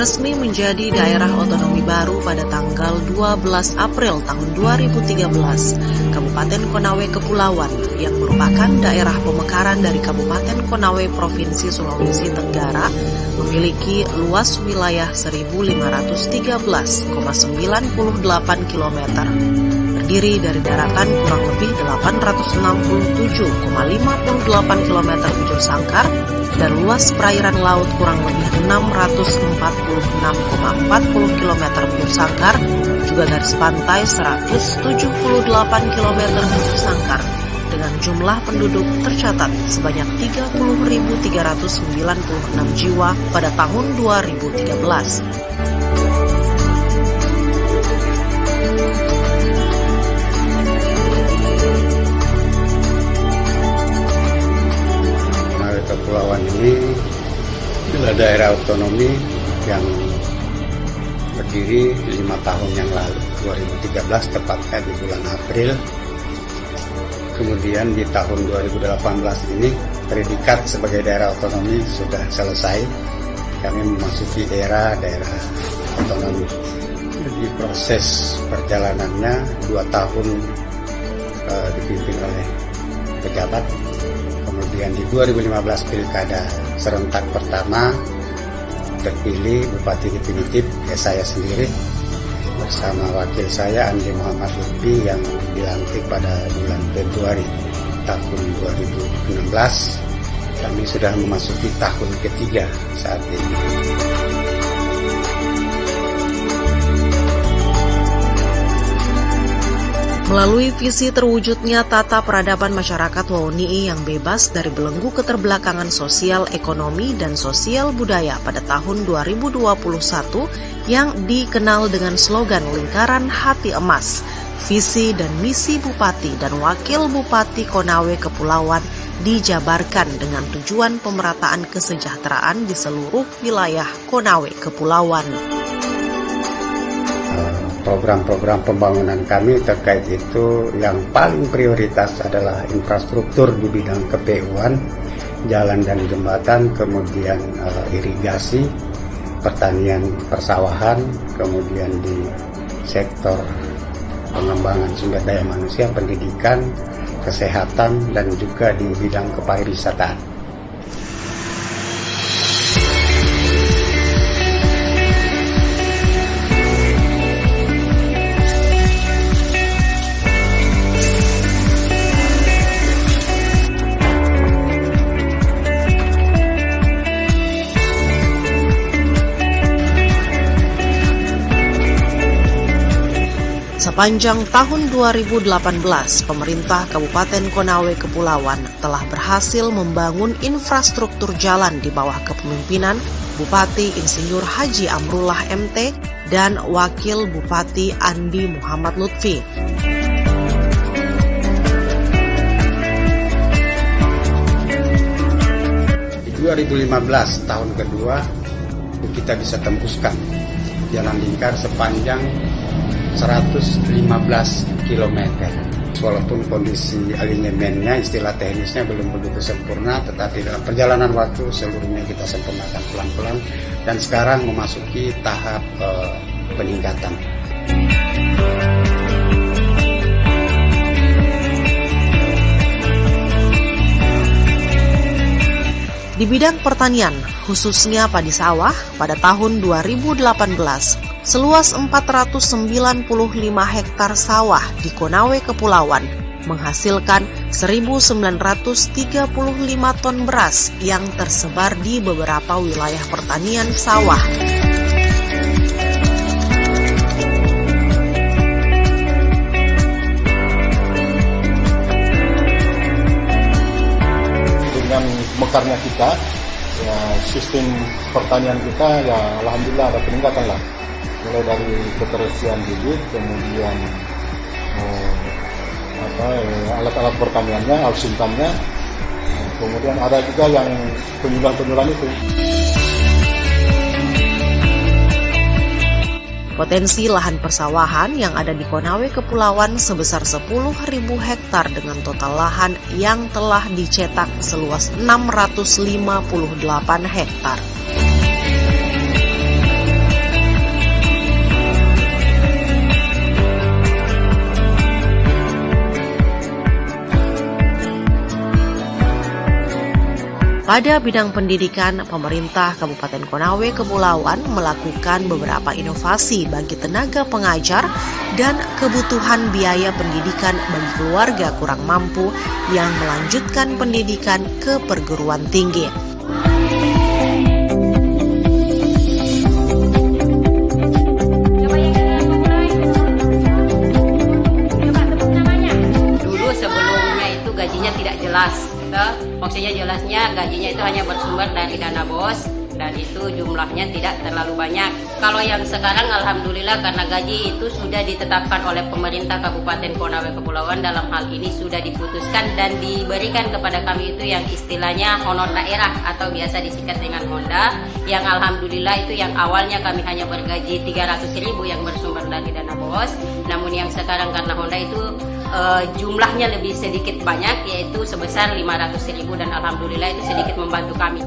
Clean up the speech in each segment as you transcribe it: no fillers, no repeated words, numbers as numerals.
resmi menjadi daerah otonomi baru pada tanggal 12 April tahun 2013. Kabupaten Konawe Kepulauan yang merupakan daerah pemekaran dari Kabupaten Konawe Provinsi Sulawesi Tenggara memiliki luas wilayah 1.513,98 km. Terdiri dari daratan kurang lebih 867,58 km bujur sangkar dan luas perairan laut kurang lebih 646,40 km bujur sangkar, juga garis pantai 178 km bujur sangkar, dengan jumlah penduduk tercatat sebanyak 30.396 jiwa pada tahun 2013. Kepulauan ini adalah daerah otonomi yang berdiri 5 tahun yang lalu, 2013 tepatnya di bulan April. Kemudian di tahun 2018 ini predikat sebagai daerah otonomi sudah selesai. Kami memasuki era daerah otonomi. Di proses perjalanannya 2 tahun dipimpin oleh pejabat. Kemudian di 2015 pilkada serentak pertama terpilih bupati definitif saya sendiri bersama wakil saya Andi Muhammad Lutfi yang dilantik pada bulan Februari tahun 2016. Kami sudah memasuki tahun ketiga saat ini. Melalui visi terwujudnya tata peradaban masyarakat Wawoni'i yang bebas dari belenggu keterbelakangan sosial, ekonomi, dan sosial budaya pada tahun 2021 yang dikenal dengan slogan Lingkaran Hati Emas, visi dan misi Bupati dan Wakil Bupati Konawe Kepulauan dijabarkan dengan tujuan pemerataan kesejahteraan di seluruh wilayah Konawe Kepulauan. Program-program pembangunan kami terkait itu yang paling prioritas adalah infrastruktur di bidang KPU-an, jalan dan jembatan, kemudian irigasi, pertanian, persawahan, kemudian di sektor pengembangan sumber daya manusia, pendidikan, kesehatan, dan juga di bidang kepariwisataan. Sepanjang tahun 2018, pemerintah Kabupaten Konawe Kepulauan telah berhasil membangun infrastruktur jalan di bawah kepemimpinan Bupati Insinyur Haji Amrullah MT dan Wakil Bupati Andi Muhammad Lutfi. Di 2015 tahun kedua, kita bisa tembuskan jalan lingkar sepanjang 115 km. Walaupun kondisi alinyemennya, istilah teknisnya belum begitu sempurna, tetapi dalam perjalanan waktu seluruhnya kita sempurnakan pelan-pelan dan sekarang memasuki tahap peningkatan. Di bidang pertanian, khususnya padi sawah, pada tahun 2018, seluas 495 hektar sawah di Konawe Kepulauan menghasilkan 1.935 ton beras yang tersebar di beberapa wilayah pertanian sawah. Dengan mekarnya kita, ya, sistem pertanian kita, ya alhamdulillah ada peningkatan lah. Mulai dari keterisian bibit, kemudian alat-alat pertaniannya, alat simpannya, kemudian ada juga yang penyuluhan itu. Potensi lahan persawahan yang ada di Konawe Kepulauan sebesar 10.000 hektar dengan total lahan yang telah dicetak seluas 658 hektar. Pada bidang pendidikan, pemerintah Kabupaten Konawe Kepulauan melakukan beberapa inovasi bagi tenaga pengajar dan kebutuhan biaya pendidikan bagi keluarga kurang mampu yang melanjutkan pendidikan ke perguruan tinggi. Dulu sebelumnya itu gajinya tidak jelas. Maksudnya jelasnya gajinya itu hanya bersumber dari dana BOS dan itu jumlahnya tidak terlalu banyak. Kalau yang sekarang alhamdulillah karena gaji itu sudah ditetapkan oleh pemerintah Kabupaten Konawe Kepulauan, dalam hal ini sudah diputuskan dan diberikan kepada kami itu yang istilahnya honor daerah atau biasa disingkat dengan Honda, yang alhamdulillah itu yang awalnya kami hanya bergaji 300.000 yang bersumber dari dana BOS, namun yang sekarang karena Honda itu jumlahnya lebih sedikit banyak, yaitu sebesar 500.000 dan alhamdulillah itu sedikit membantu kami.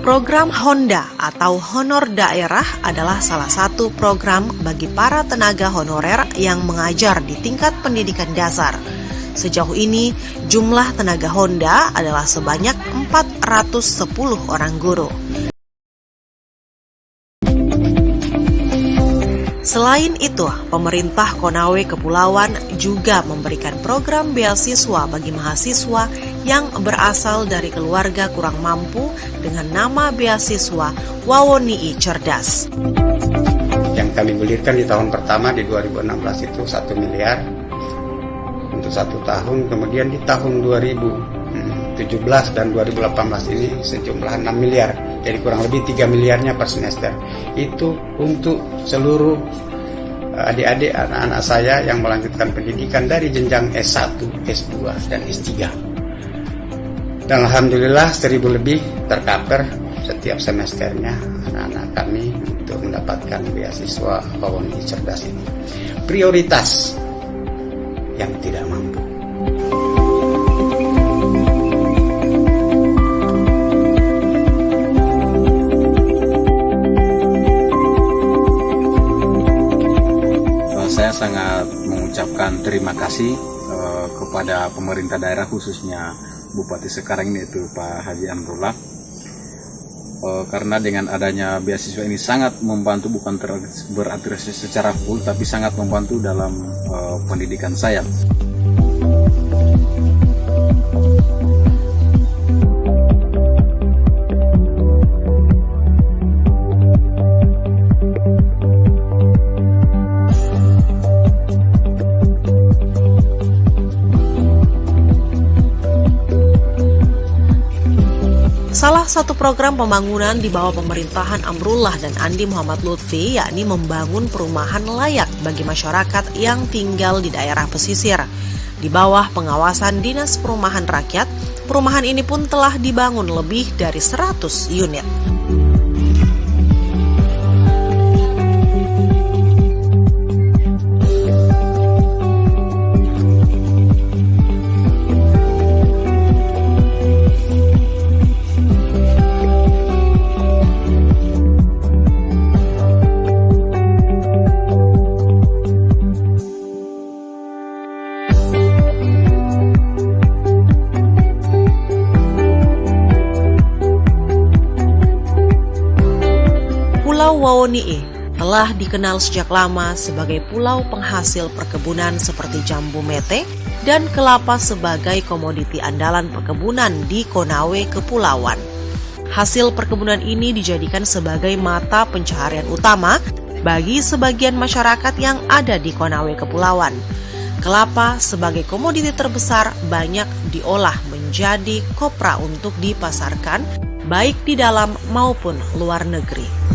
Program Honda atau Honor Daerah adalah salah satu program bagi para tenaga honorer yang mengajar di tingkat pendidikan dasar. Sejauh ini, jumlah tenaga Honda adalah sebanyak 410 orang guru. Selain itu, pemerintah Konawe Kepulauan juga memberikan program beasiswa bagi mahasiswa yang berasal dari keluarga kurang mampu dengan nama beasiswa Wawonii Cerdas. Yang kami gulirkan di tahun pertama di 2016 itu 1 miliar untuk 1 tahun, kemudian di tahun 2017 dan 2018 ini sejumlah 6 miliar. Jadi kurang lebih 3 miliarnya per semester. Itu untuk seluruh adik-adik anak-anak saya yang melanjutkan pendidikan dari jenjang S1, S2, dan S3. Dan alhamdulillah 1.000 lebih tercover setiap semesternya anak-anak kami untuk mendapatkan beasiswa Wawonii Cerdas ini. Prioritas yang tidak mampu. Saya sangat mengucapkan terima kasih kepada pemerintah daerah, khususnya Bupati sekarang ini, yaitu Pak Haji Amrullah, karena dengan adanya beasiswa ini sangat membantu, bukan berarti secara full, tapi sangat membantu dalam pendidikan saya. Salah satu program pembangunan di bawah pemerintahan Amrullah dan Andi Muhammad Lutfi yakni membangun perumahan layak bagi masyarakat yang tinggal di daerah pesisir. Di bawah pengawasan Dinas Perumahan Rakyat, perumahan ini pun telah dibangun lebih dari 100 unit. Pulau Wawonii telah dikenal sejak lama sebagai pulau penghasil perkebunan seperti jambu mete dan kelapa sebagai komoditi andalan perkebunan di Konawe Kepulauan. Hasil perkebunan ini dijadikan sebagai mata pencaharian utama bagi sebagian masyarakat yang ada di Konawe Kepulauan. Kelapa sebagai komoditi terbesar banyak diolah menjadi kopra untuk dipasarkan baik di dalam maupun luar negeri.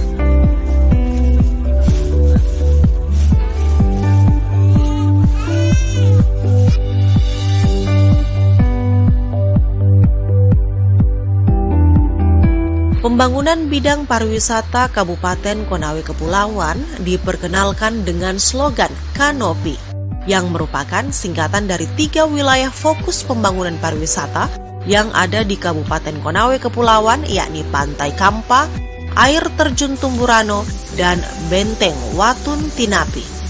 Pembangunan bidang pariwisata Kabupaten Konawe Kepulauan diperkenalkan dengan slogan Kanopi, yang merupakan singkatan dari 3 wilayah fokus pembangunan pariwisata yang ada di Kabupaten Konawe Kepulauan, yakni Pantai Kampa, Air Terjun Tumburano, dan Benteng Watun Tinapi.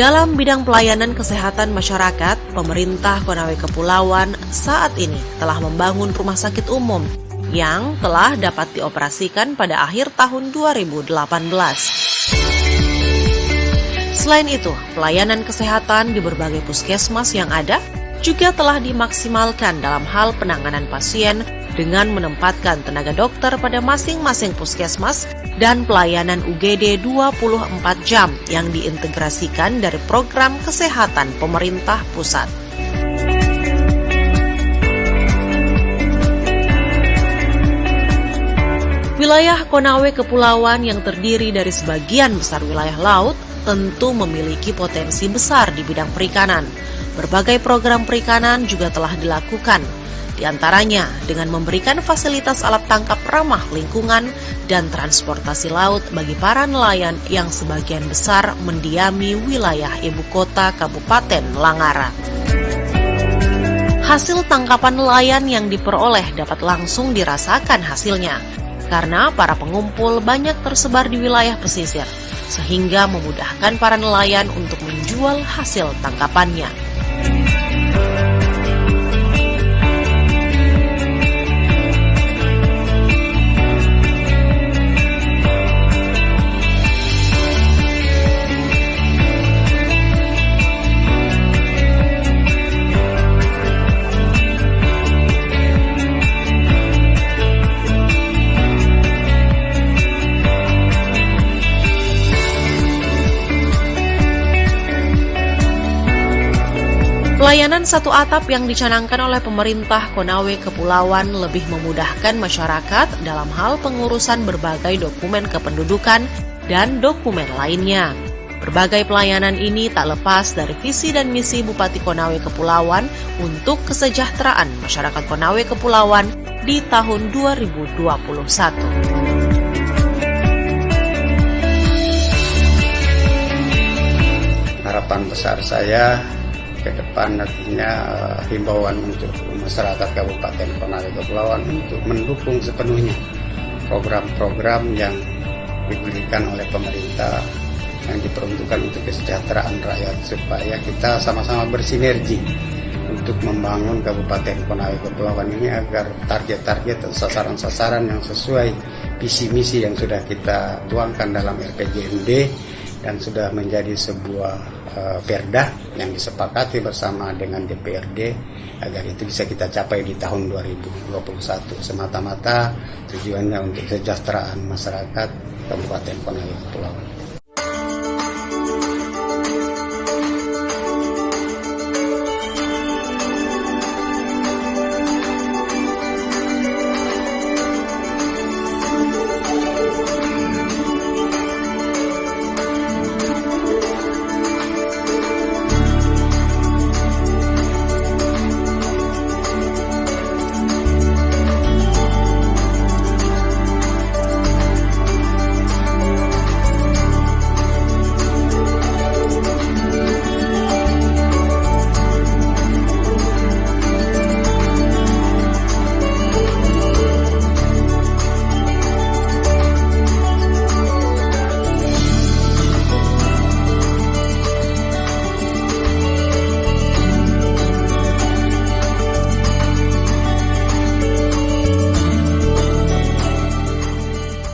Dalam bidang pelayanan kesehatan masyarakat, pemerintah Konawe Kepulauan saat ini telah membangun rumah sakit umum yang telah dapat dioperasikan pada akhir tahun 2018. Selain itu, pelayanan kesehatan di berbagai puskesmas yang ada juga telah dimaksimalkan dalam hal penanganan pasien dengan menempatkan tenaga dokter pada masing-masing puskesmas dan pelayanan UGD 24 jam yang diintegrasikan dari program kesehatan pemerintah pusat. Wilayah Konawe Kepulauan yang terdiri dari sebagian besar wilayah laut tentu memiliki potensi besar di bidang perikanan. Berbagai program perikanan juga telah dilakukan, di antaranya dengan memberikan fasilitas alat tangkap ramah lingkungan dan transportasi laut bagi para nelayan yang sebagian besar mendiami wilayah ibu kota Kabupaten Langara. Hasil tangkapan nelayan yang diperoleh dapat langsung dirasakan hasilnya, karena para pengumpul banyak tersebar di wilayah pesisir, sehingga memudahkan para nelayan untuk menjual hasil tangkapannya. Pelayanan satu atap yang dicanangkan oleh pemerintah Konawe Kepulauan lebih memudahkan masyarakat dalam hal pengurusan berbagai dokumen kependudukan dan dokumen lainnya. Berbagai pelayanan ini tak lepas dari visi dan misi Bupati Konawe Kepulauan untuk kesejahteraan masyarakat Konawe Kepulauan di tahun 2021. Harapan besar saya ke depan nantinya himbauan untuk masyarakat Kabupaten Konawe Kepulauan untuk mendukung sepenuhnya program-program yang diberikan oleh pemerintah yang diperuntukkan untuk kesejahteraan rakyat, supaya kita sama-sama bersinergi untuk membangun Kabupaten Konawe Kepulauan ini agar target-target dan sasaran-sasaran yang sesuai visi misi yang sudah kita tuangkan dalam RPJMD dan sudah menjadi sebuah perda yang disepakati bersama dengan DPRD, agar itu bisa kita capai di tahun 2021. Semata-mata tujuannya untuk kesejahteraan masyarakat Kabupaten Konawe Kepulauan.